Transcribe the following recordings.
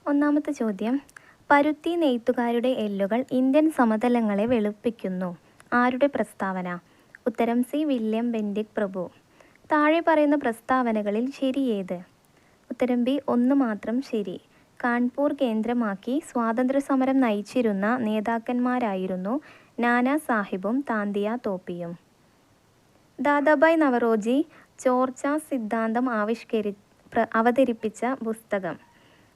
ഒന്നാമത്തെ ചോദ്യം, പരുത്തി നെയ്ത്തുകാരുടെ എല്ലുകൾ ഇന്ത്യൻ സമതലങ്ങളെ വെളുപ്പിക്കുന്നു. ആരുടെ പ്രസ്താവന? ഉത്തരം സി. വില്യം ബെന്റിക് പ്രഭു. താഴെ പറയുന്ന പ്രസ്താവനകളിൽ ശരിയേത്? ഉത്തരം ബി. ഒന്ന് മാത്രം ശരി. കാൺപൂർ കേന്ദ്രമാക്കി സ്വാതന്ത്ര്യസമരം നയിച്ചിരുന്ന നേതാക്കന്മാരായിരുന്നു നാനാ സാഹിബും താന്തിയ തോപ്പിയും. ദാദാഭായ് നവറോജി ചോർച്ചാ സിദ്ധാന്തം അവതരിപ്പിച്ച പുസ്തകം?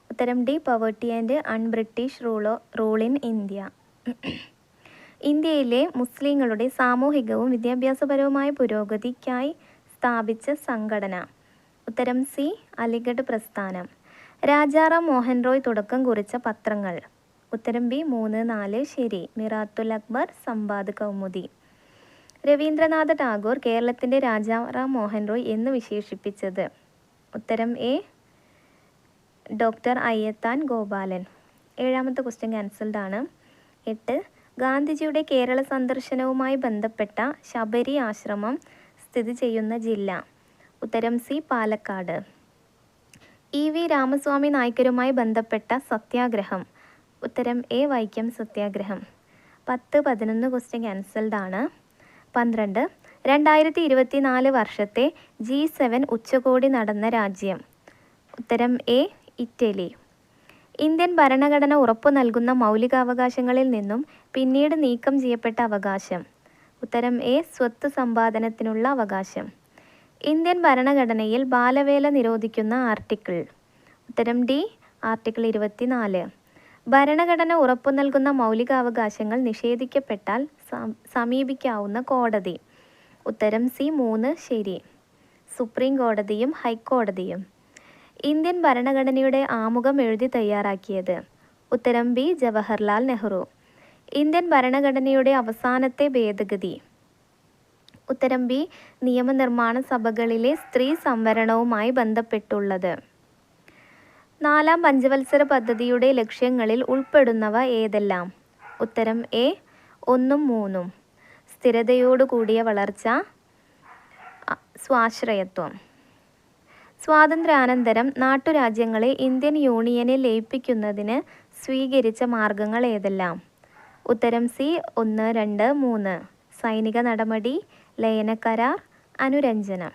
ഉത്തരം D. Poverty and un-British rule in India. ഇന്ത്യയിലെ മുസ്ലിങ്ങളുടെ സാമൂഹികവും വിദ്യാഭ്യാസപരവുമായ പുരോഗതിക്കായി സ്ഥാപിച്ച സംഘടന? ഉത്തരം സി. അലിഗഡ് പ്രസ്ഥാനം. രാജാറാം മോഹൻ റോയ് തുടക്കം കുറിച്ച പത്രങ്ങൾ? ഉത്തരം ബി. 3, 4 ശരി. മിറാത്തുൽ അക്ബർ, സംവാദ് കൗമുദി. രവീന്ദ്രനാഥ ടാഗോർ കേരളത്തിൻ്റെ രാജാറാം മോഹൻ റോയ് എന്ന് വിശേഷിപ്പിച്ചത്? ഉത്തരം എ. ഡോക്ടർ അയ്യത്താൻ ഗോപാലൻ. ഏഴാമത്തെ ക്വസ്റ്റ്യൻ ക്യാൻസൽഡ് ആണ്. 8. ഗാന്ധിജിയുടെ കേരള സന്ദർശനവുമായി ബന്ധപ്പെട്ട ശബരി ആശ്രമം സ്ഥിതി ചെയ്യുന്ന ജില്ല? ഉത്തരം സി. പാലക്കാട്. ഇ. വി. രാമസ്വാമി നായ്ക്കരുമായി ബന്ധപ്പെട്ട സത്യാഗ്രഹം? ഉത്തരം എ. വൈക്കം സത്യാഗ്രഹം. 10, 11 ക്വസ്റ്റ്യൻ ക്യാൻസൽഡ് ആണ്. 12. 2024 വർഷത്തെ G7 ഉച്ചകോടി നടന്ന രാജ്യം? ഉത്തരം എ. ഇറ്റലി. ഇന്ത്യൻ ഭരണഘടന ഉറപ്പു നൽകുന്ന മൗലികാവകാശങ്ങളിൽ നിന്നും പിന്നീട് നീക്കം ചെയ്യപ്പെട്ട അവകാശം? ഉത്തരം എ. സ്വത്ത് സമ്പാദനത്തിനുള്ള അവകാശം. ഇന്ത്യൻ ഭരണഘടനയിൽ ബാലവേല നിരോധിക്കുന്ന ആർട്ടിക്കിൾ? ഉത്തരം ഡി. ആർട്ടിക്കിൾ 24. ഭരണഘടന ഉറപ്പു നൽകുന്ന മൗലികാവകാശങ്ങൾ നിഷേധിക്കപ്പെട്ടാൽ സമീപിക്കാവുന്ന കോടതി? ഉത്തരം സി. 3 ശരി. സുപ്രീം കോടതിയും ഹൈക്കോടതിയും. ഇന്ത്യൻ ഭരണഘടനയുടെ ആമുഖം എഴുതി തയ്യാറാക്കിയത്? ഉത്തരം ബി. ജവഹർലാൽ നെഹ്റു. ഇന്ത്യൻ ഭരണഘടനയുടെ അവസാനത്തെ ഭേദഗതി? ഉത്തരം ബി. നിയമനിർമ്മാണ സഭകളിലെ സ്ത്രീ സംവരണവുമായി ബന്ധപ്പെട്ടുള്ളത്. 4ാം പഞ്ചവത്സര പദ്ധതിയുടെ ലക്ഷ്യങ്ങളിൽ ഉൾപ്പെടുന്നവ ഏതെല്ലാം? ഉത്തരം എ. 1ഉം 3ഉം. സ്ഥിരതയോടുകൂടിയ വളർച്ച, സ്വാശ്രയത്വം. സ്വാതന്ത്ര്യാനന്തരം നാട്ടുരാജ്യങ്ങളെ ഇന്ത്യൻ യൂണിയനിൽ ലയിപ്പിക്കുന്നതിന് സ്വീകരിച്ച മാർഗങ്ങൾ ഏതെല്ലാം? ഉത്തരം സി. 1, 2, 3. സൈനിക നടപടി, ലയനക്കരാർ, അനുരഞ്ജനം.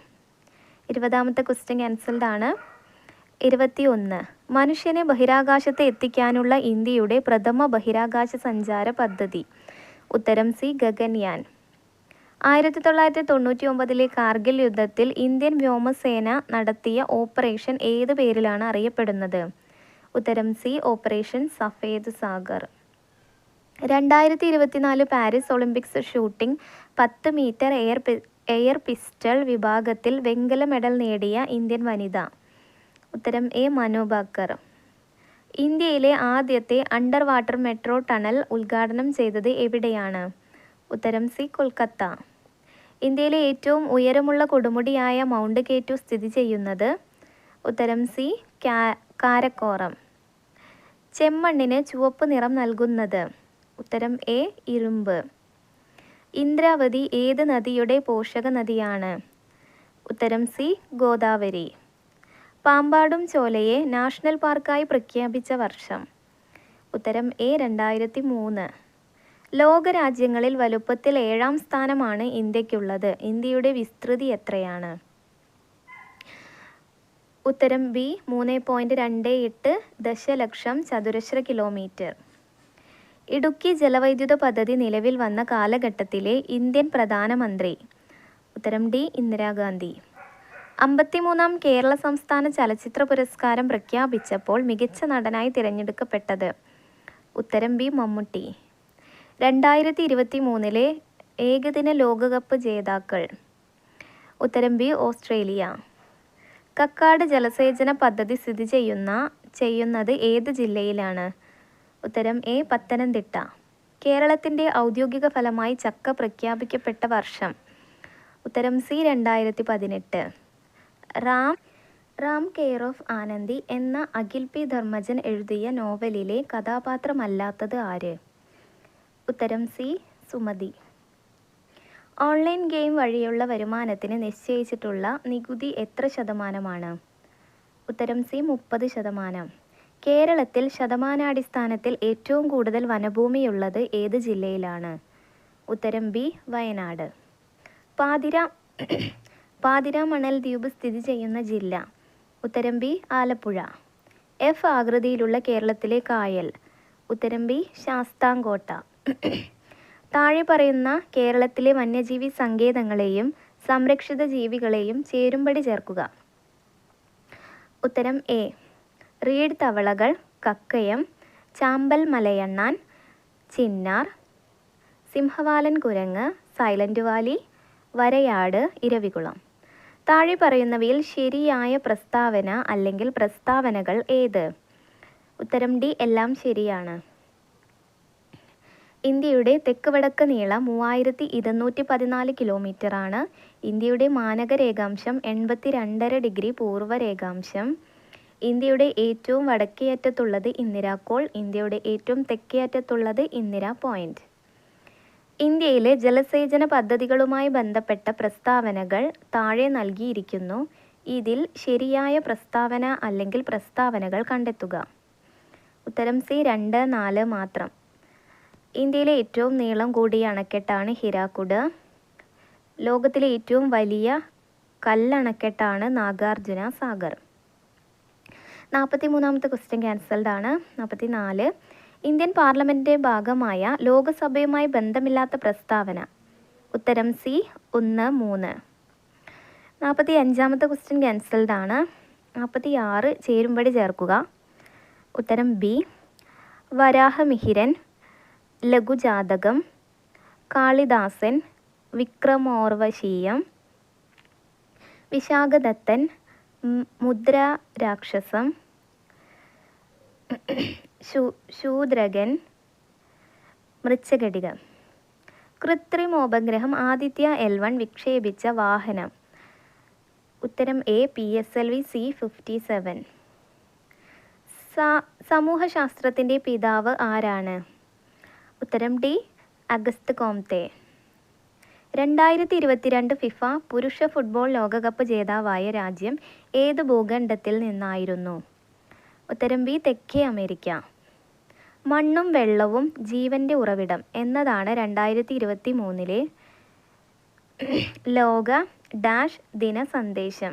20ാമത്തെ ക്വസ്റ്റ്യൻ ക്യാൻസൽഡ് ആണ്. 21. മനുഷ്യനെ ബഹിരാകാശത്ത് എത്തിക്കാനുള്ള ഇന്ത്യയുടെ പ്രഥമ ബഹിരാകാശ സഞ്ചാര പദ്ധതി? ഉത്തരം സി. ഗഗൻയാൻ. 1999 കാർഗിൽ യുദ്ധത്തിൽ ഇന്ത്യൻ വ്യോമസേന നടത്തിയ ഓപ്പറേഷൻ ഏത് പേരിലാണ് അറിയപ്പെടുന്നത്? ഉത്തരം C. Operation Safed Sagar. 2024 Paris Olympics shooting 10 metre air pistol വിഭാഗത്തിൽ വെങ്കല മെഡൽ നേടിയ ഇന്ത്യൻ വനിത? ഉത്തരം എ. മനു ഭാക്കർ. ഇന്ത്യയിലെ ആദ്യത്തെ അണ്ടർ വാട്ടർ മെട്രോ ടണൽ ഉദ്ഘാടനം ചെയ്തത് എവിടെയാണ്? ഉത്തരം സി. കൊൽക്കത്ത. ഇന്ത്യയിലെ ഏറ്റവും ഉയരമുള്ള കൊടുമുടിയായ മൗണ്ട് കെ2 സ്ഥിതി ചെയ്യുന്നത്? ഉത്തരം സി. കാരക്കോറം. ചെമ്മണ്ണിന് ചുവപ്പ് നിറം നൽകുന്നത്? ഉത്തരം എ. ഇരുമ്പ്. ഇന്ദ്രാവതി ഏത് നദിയുടെ പോഷക നദിയാണ്? ഉത്തരം സി. ഗോദാവരി. പാമ്പാടും ചോലയെ നാഷണൽ പാർക്കായി പ്രഖ്യാപിച്ച വർഷം? ഉത്തരം എ. 2003. ലോകരാജ്യങ്ങളിൽ വലുപ്പത്തിൽ 7ാം സ്ഥാനമാണ് ഇന്ത്യക്കുള്ളത്. ഇന്ത്യയുടെ വിസ്തൃതി എത്രയാണ്? ഉത്തരം ബി. 3.28 ദശലക്ഷം ചതുരശ്ര കിലോമീറ്റർ. ഇടുക്കി ജലവൈദ്യുത പദ്ധതി നിലവിൽ വന്ന കാലഘട്ടത്തിലെ ഇന്ത്യൻ പ്രധാനമന്ത്രി? ഉത്തരം ഡി. ഇന്ദിരാഗാന്ധി. 53ാം കേരള സംസ്ഥാന ചലച്ചിത്ര പുരസ്കാരം പ്രഖ്യാപിച്ചപ്പോൾ മികച്ച നടനായി തിരഞ്ഞെടുക്കപ്പെട്ടത്? ഉത്തരം ബി. മമ്മൂട്ടി. 2023 ഏകദിന ലോകകപ്പ് ജേതാക്കൾ? ഉത്തരം ബി. ഓസ്ട്രേലിയ. കക്കാട് ജലസേചന പദ്ധതി സ്ഥിതി ചെയ്യുന്നത് ഏത് ജില്ലയിലാണ്? ഉത്തരം എ. പത്തനംതിട്ട. കേരളത്തിൻ്റെ ഔദ്യോഗിക ഫലമായി ചക്ക പ്രഖ്യാപിക്കപ്പെട്ട വർഷം? ഉത്തരം C. 2018. Ram care of Anandhi എന്ന അഖിൽ പി ധർമ്മജൻ എഴുതിയ നോവലിലെ കഥാപാത്രമല്ലാത്തത് ആര്? ഉത്തരം സി. സുമതി. ഓൺലൈൻ ഗെയിം വഴിയുള്ള വരുമാനത്തിന് നിശ്ചയിച്ചിട്ടുള്ള നികുതി എത്ര ശതമാനമാണ്? ഉത്തരം സി. 30%. കേരളത്തിൽ ശതമാനാടിസ്ഥാനത്തിൽ ഏറ്റവും കൂടുതൽ വനഭൂമിയുള്ളത് ഏത് ജില്ലയിലാണ്? ഉത്തരം ബി, വയനാട്. പാതിര മണൽ ദ്വീപ് സ്ഥിതി ചെയ്യുന്ന ജില്ല? ഉത്തരം ബി, ആലപ്പുഴ. എഫ് ആകൃതിയിലുള്ള കേരളത്തിലെ കായൽ? ഉത്തരം ബി, ശാസ്താംകോട്ട. താഴെ പറയുന്ന കേരളത്തിലെ വന്യജീവി സങ്കേതങ്ങളെയും സംരക്ഷിത ജീവികളെയും ചേരുംപടി ചേർക്കുക. ഉത്തരം എ, റീഡ് തവളകൾ, കക്കയം, ചാമ്പൽ മലയണ്ണാൻ, ചിന്നാർ, സിംഹവാലൻ കുരങ്ങ്, സൈലന്റ് വാലി, വരയാട്, ഇരവികുളം. താഴെ പറയുന്നവയിൽ ശരിയായ പ്രസ്താവന അല്ലെങ്കിൽ പ്രസ്താവനകൾ ഏത്? ഉത്തരം ഡി, എല്ലാം ശരിയാണ്. ഇന്ത്യയുടെ തെക്ക് വടക്ക് നീളം 3214 കിലോമീറ്ററാണ്. ഇന്ത്യയുടെ മാനക രേഖാംശം 82.5 ഡിഗ്രി പൂർവ്വ രേഖാംശം. ഇന്ത്യയുടെ ഏറ്റവും വടക്കേ അറ്റത്തുള്ളത് ഇന്ദിരാക്കോൾ. ഇന്ത്യയുടെ ഏറ്റവും തെക്കേ അറ്റത്തുള്ളത് ഇന്ദിര പോയിന്റ്. ഇന്ത്യയിലെ ജലസേചന പദ്ധതികളുമായി ബന്ധപ്പെട്ട പ്രസ്താവനകൾ താഴെ നൽകിയിരിക്കുന്നു. ഇതിൽ ശരിയായ പ്രസ്താവന അല്ലെങ്കിൽ പ്രസ്താവനകൾ കണ്ടെത്തുക. ഉത്തരം സി, 2, 4 മാത്രം. ഇന്ത്യയിലെ ഏറ്റവും നീളം കൂടിയ അണക്കെട്ടാണ് ഹിരാക്കുഡ്. ലോകത്തിലെ ഏറ്റവും വലിയ കല്ലണക്കെട്ടാണ് നാഗാർജുന സാഗർ. 43ാമത്തെ ക്വസ്റ്റ്യൻ ക്യാൻസൽഡ് ആണ്. 44. ഇന്ത്യൻ പാർലമെൻറ്റിൻ്റെ ഭാഗമായ ലോകസഭയുമായി ബന്ധമില്ലാത്ത പ്രസ്താവന? ഉത്തരം സി, 1, 3. 45ാമത്തെ ക്വസ്റ്റ്യൻ ക്യാൻസൽഡ് ആണ്. 46 ചേരുംപടി ചേർക്കുക. ഉത്തരം ബി, വരാഹമിഹിരൻ, ലഘുജാതകം, കാളിദാസൻ, വിക്രമോർവശീയം, വിശാഖദത്തൻ, മുദ്രാരാക്ഷസം, ശൂദ്രകൻ, മൃച്ഛകടിക. കൃത്രിമോപഗ്രഹം ആദിത്യ L1 വിക്ഷേപിച്ച വാഹനം? ഉത്തരം എ, PSLV C-57. സമൂഹശാസ്ത്രത്തിൻ്റെ പിതാവ് ആരാണ്? ഉത്തരം ഡി, അഗസ്ത് കോംതെ. 2022 ഫിഫ പുരുഷ ഫുട്ബോൾ ലോകകപ്പ് ജേതാവായ രാജ്യം ഏത് ഭൂഖണ്ഡത്തിൽ നിന്നായിരുന്നു? ഉത്തരം ബി, തെക്കേ അമേരിക്ക. മണ്ണും വെള്ളവും ജീവൻ്റെ ഉറവിടം എന്നതാണ് 2023 ലോക ഡാഷ് ദിന സന്ദേശം?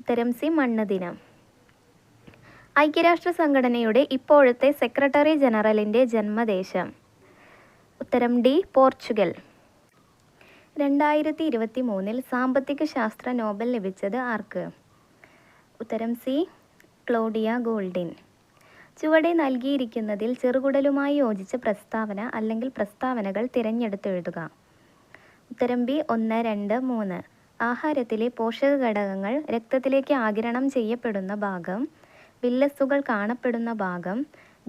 ഉത്തരം സി, മണ്ണ് ദിനം. ഐക്യരാഷ്ട്ര സംഘടനയുടെ ഇപ്പോഴത്തെ സെക്രട്ടറി ജനറലിൻ്റെ ജന്മദേശം? ഉത്തരം ഡി, പോർച്ചുഗൽ. 2023 സാമ്പത്തിക ശാസ്ത്ര നോബൽ ലഭിച്ചത് ആർക്ക്? ഉത്തരം സി, ക്ലോഡിയ ഗോൾഡിൻ. ചുവടെ നൽകിയിരിക്കുന്നതിൽ ചെറുകുടലുമായി യോജിച്ച പ്രസ്താവന അല്ലെങ്കിൽ പ്രസ്താവനകൾ തിരഞ്ഞെടുത്തെഴുതുക. ഉത്തരം ബി, 1, 2, 3. ആഹാരത്തിലെ പോഷക ഘടകങ്ങൾ രക്തത്തിലേക്ക് ആഗിരണം ചെയ്യപ്പെടുന്ന ഭാഗം, വില്ലസുകൾ കാണപ്പെടുന്ന ഭാഗം,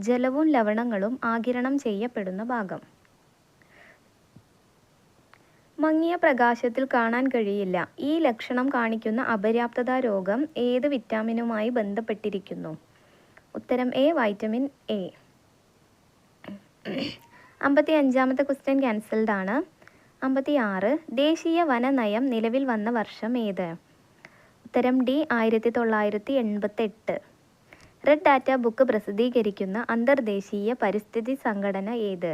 ജലവും ലവണങ്ങളും ആഗിരണം ചെയ്യപ്പെടുന്ന ഭാഗം. മങ്ങിയ പ്രകാശത്തിൽ കാണാൻ കഴിയില്ല. ഈ ലക്ഷണം കാണിക്കുന്ന അപര്യാപ്തത രോഗം ഏത് വിറ്റാമിനുമായി ബന്ധപ്പെട്ടിരിക്കുന്നു? ഉത്തരം എ, വൈറ്റമിൻ എ. 55ാമത്തെ ക്വസ്റ്റ്യൻ ക്യാൻസൽഡ് ആണ്. 56. ദേശീയ വന നയം നിലവിൽ വന്ന വർഷം ഏത്? ഉത്തരം ഡി, 1988. റെഡ് ഡാറ്റ ബുക്ക് പ്രസിദ്ധീകരിക്കുന്ന അന്തർദേശീയ പരിസ്ഥിതി സംഘടന ഏത്?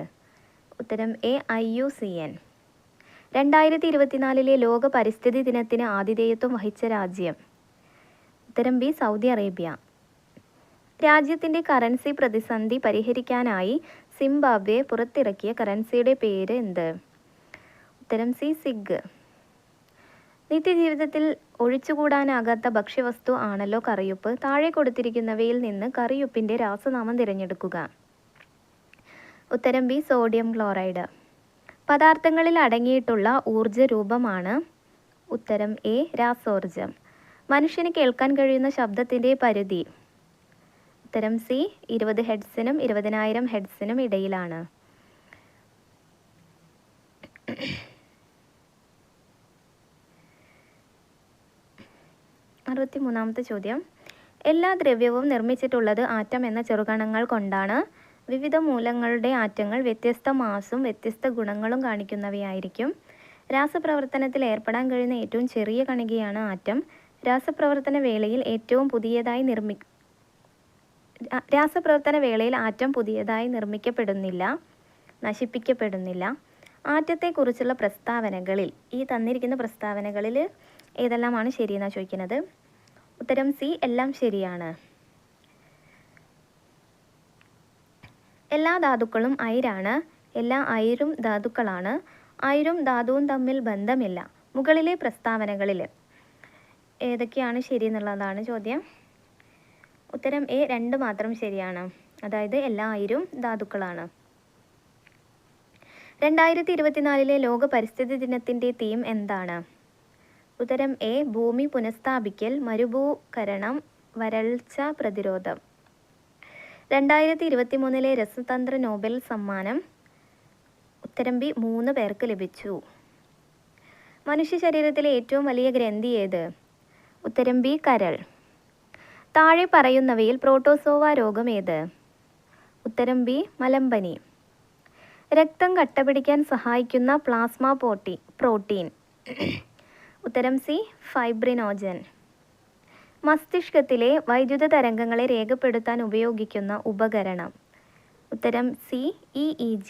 ഉത്തരം എ, IUCN. 2024 ലോക പരിസ്ഥിതി ദിനത്തിന് ആതിഥേയത്വം വഹിച്ച രാജ്യം? ഉത്തരം ബി, സൗദി അറേബ്യ. രാജ്യത്തിൻ്റെ കറൻസി പ്രതിസന്ധി പരിഹരിക്കാനായി സിംബാബ്വെ പുറത്തിറക്കിയ കറൻസിയുടെ പേര് എന്ത്? ഉത്തരം സി, സിഗ്. നിത്യജീവിതത്തിൽ ഒഴിച്ചുകൂടാനാകാത്ത ഭക്ഷ്യവസ്തു ആണല്ലോ കറിയുപ്പ്. താഴെ കൊടുത്തിരിക്കുന്നവയിൽ നിന്ന് കറിയുപ്പിൻ്റെ രാസനാമം തിരഞ്ഞെടുക്കുക. ഉത്തരം ബി, സോഡിയം ക്ലോറൈഡ്. പദാർത്ഥങ്ങളിൽ അടങ്ങിയിട്ടുള്ള ഊർജ്ജ രൂപമാണ്? ഉത്തരം എ, രാസോർജം. മനുഷ്യന് കേൾക്കാൻ കഴിയുന്ന ശബ്ദത്തിൻ്റെ പരിധി? ഉത്തരം സി, 20 ഹെഡ്സിനും 20,000 ഹെഡ്സിനും ഇടയിലാണ്. 63ാമത്തെ ചോദ്യം. എല്ലാ ദ്രവ്യവും നിർമ്മിച്ചിട്ടുള്ളത് ആറ്റം എന്ന ചെറുകണങ്ങൾ കൊണ്ടാണ്. വിവിധ മൂലകങ്ങളുടെ ആറ്റങ്ങൾ വ്യത്യസ്ത മാസും വ്യത്യസ്ത ഗുണങ്ങളും കാണിക്കുന്നവയായിരിക്കും. രാസപ്രവർത്തനത്തിൽ ഏർപ്പെടാൻ കഴിയുന്ന ഏറ്റവും ചെറിയ കണികയാണ് ആറ്റം. രാസപ്രവർത്തന വേളയിൽ ഏറ്റവും പുതിയതായി രാസപ്രവർത്തന വേളയിൽ ആറ്റം പുതിയതായി നിർമ്മിക്കപ്പെടുന്നില്ല, നശിപ്പിക്കപ്പെടുന്നില്ല. ആറ്റത്തെക്കുറിച്ചുള്ള പ്രസ്താവനകളിൽ ഈ തന്നിരിക്കുന്ന പ്രസ്താവനകളിൽ ഏതെല്ലാമാണ് ശരിയെന്നാണ് ചോദിക്കുന്നത്. ഉത്തരം സി, എല്ലാം ശരിയാണ്. എല്ലാ ധാതുക്കളും അയിരാണ്. എല്ലാ അയിരും ധാതുക്കളാണ്. അയിരും ധാതുവും തമ്മിൽ ബന്ധമില്ല. മുകളിലെ പ്രസ്താവനകളിൽ ഏതൊക്കെയാണ് ശരിയെന്നുള്ളതാണ് ചോദ്യം. ഉത്തരം എ, 2 മാത്രം ശരിയാണ്. അതായത് എല്ലാ അയിരും ധാതുക്കളാണ്. 2024 ലോക പരിസ്ഥിതി ദിനത്തിൻ്റെ തീം എന്താണ്? ഉത്തരം എ, ഭൂമി പുനഃസ്ഥാപിക്കൽ, മരുഭൂകരണം, വരൾച്ച പ്രതിരോധം. 2023 രസതന്ത്ര നോബൽ സമ്മാനം ഉത്തരം ബി, 3 പേർക്ക് ലഭിച്ചു. മനുഷ്യ ശരീരത്തിലെ ഏറ്റവും വലിയ ഗ്രന്ഥി ഏത്? ഉത്തരം ബി, കരൾ. താഴെ പറയുന്നവയിൽ പ്രോട്ടോസോവ രോഗം ഏത്? ഉത്തരം ബി, മലമ്പനി. രക്തം കട്ടപിടിക്കാൻ സഹായിക്കുന്ന പ്ലാസ്മ പ്രോട്ടീൻ. ഉത്തരം സി, ഫൈബ്രിനോജൻ. മസ്തിഷ്കത്തിലെ വൈദ്യുത തരംഗങ്ങളെ രേഖപ്പെടുത്താൻ ഉപയോഗിക്കുന്ന ഉപകരണം. ഉത്തരം സി, EEG.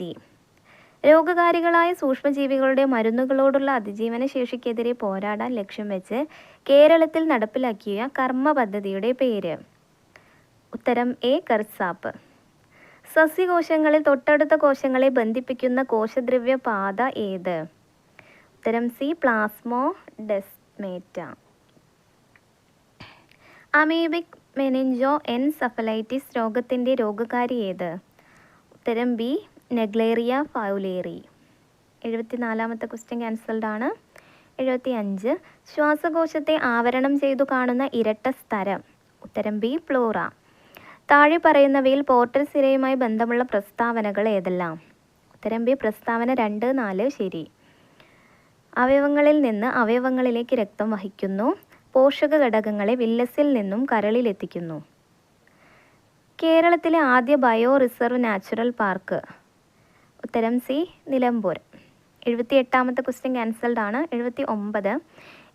രോഗകാരികളായ സൂക്ഷ്മജീവികളുടെ മരുന്നുകളോടുള്ള അതിജീവന ശേഷിക്കെതിരെ പോരാടാൻ ലക്ഷ്യം വെച്ച് കേരളത്തിൽ നടപ്പിലാക്കിയ കർമ്മ പദ്ധതിയുടെ പേര്. ഉത്തരം എ, കർസാപ്പ്. സസ്യകോശങ്ങളിൽ തൊട്ടടുത്ത കോശങ്ങളെ ബന്ധിപ്പിക്കുന്ന കോശദ്രവ്യ പാത ഏത്? ഉത്തരം C, plasmodesmata. Amoebic meningoencephalitis രോഗത്തിൻ്റെ രോഗകാരി ഏത്? ഉത്തരം ബി, നെഗ്ലേറിയ ഫൗലേറി. 74ാമത്തെ ക്വസ്റ്റ്യൻ ക്യാൻസൽഡ് ആണ്. 75 ശ്വാസകോശത്തെ ആവരണം ചെയ്തു കാണുന്ന ഇരട്ട സ്തരം. ഉത്തരം ബി, പ്ലൂറ. താഴെ പറയുന്നവയിൽ പോർട്ടൽ സിരയുമായി ബന്ധമുള്ള പ്രസ്താവനകൾ ഏതെല്ലാം? ഉത്തരം ബി, പ്രസ്താവന 2, 4 ശരി. അവയവങ്ങളിൽ നിന്ന് അവയവങ്ങളിലേക്ക് രക്തം വഹിക്കുന്നു. പോഷക ഘടകങ്ങളെ വില്ലസിൽ നിന്നും കരളിലെത്തിക്കുന്നു. കേരളത്തിലെ ആദ്യ ബയോ റിസർവ് നാച്ചുറൽ പാർക്ക്. ഉത്തരം സി, നിലമ്പൂർ. 78ാമത്തെ ക്വസ്റ്റ്യൻ ക്യാൻസൽഡ് ആണ്. 79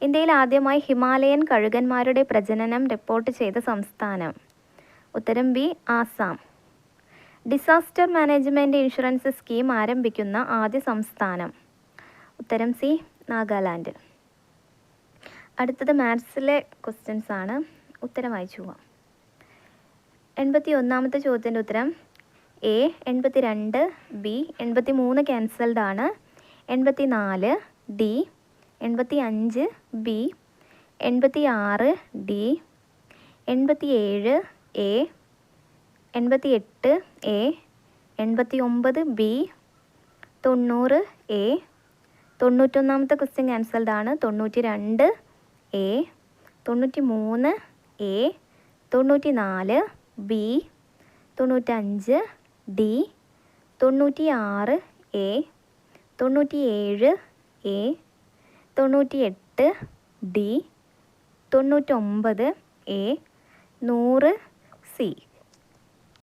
ഇന്ത്യയിൽ ആദ്യമായി ഹിമാലയൻ കഴുകന്മാരുടെ പ്രജനനം റിപ്പോർട്ട് ചെയ്ത സംസ്ഥാനം. ഉത്തരം B, Assam. Disaster management insurance scheme ആരംഭിക്കുന്ന ആദ്യ സംസ്ഥാനം. ഉത്തരം സി, നാഗാലാൻഡ്. അടുത്തത് മാത്സിലെ ക്വസ്റ്റ്യൻസ് ആണ്. ഉത്തരം വായിച്ചു പോവാം. 81ാമത്തെ ചോദ്യത്തിൻ്റെ ഉത്തരം എ, 82 ബി, 83 ക്യാൻസൽഡ് ആണ്. 84 D, 85 B, 86 D, 87 A, 88 A, 89 B, 90 A. 91ാമത്തെ ക്വസ്റ്റ്യൻ ക്യാൻസൽഡ് ആണ്. 92 A, 93 A, 94 B, 95 D, 96 A, 97 A, 98 D, 99 A, 100 C.